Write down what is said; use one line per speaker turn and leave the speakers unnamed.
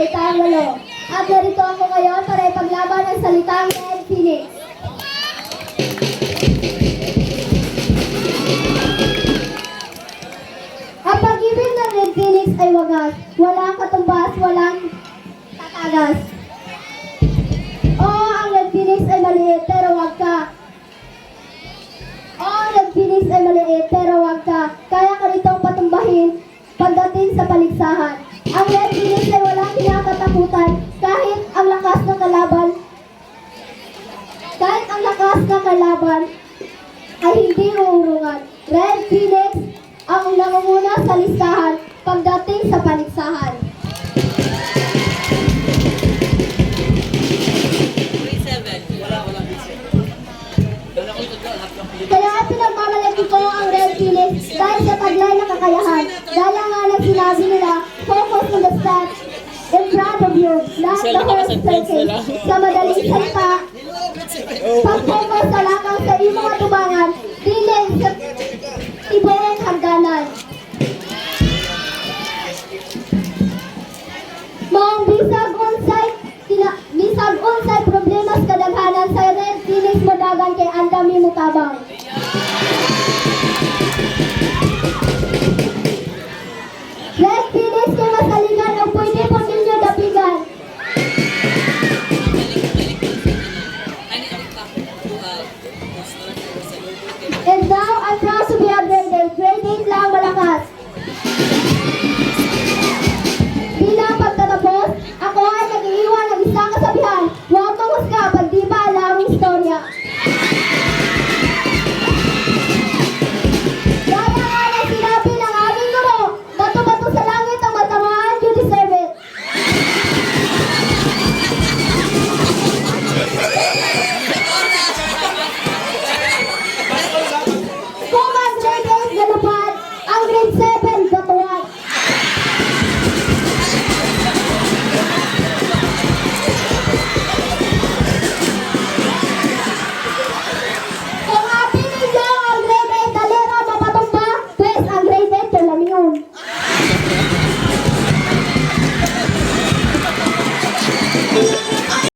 salitang lalo. At narito ako ngayon para ipaglaban ang salitang Red Phoenix. Ang pag-ibig ng Red Phoenix ay wagas. Walang katumbas, walang tatagas. Oo, ang Red Phoenix ay maliit, pero wag ka. Oo, ang Red Phoenix ay maliit, pero wag ka. Kaya ka nitong patumbahin pagdating sa paligsahan. Ang Red Phoenix ay walang kinakatakutan kahit ang lakas ng kalaban. Kahit ang lakas ng kalaban ay hindi uurungan. Red Phoenix ang nangunguna sa listahan pagdating sa paligsahan. Kaya pinagmamalaki ko ang Red Phoenix dahil sa taglay na kakayahan. Gaya nga lang sinabi nila, focus on the stats in front of you, not the whole circle. Sa madaling salita, pag-focus na lamang sa iyong mga tubangan, dili sa tibuong hangganan. Maong bisag unsay problema sa kadaghanan sa Red Phoenix mo dagan kay andami mo tabang.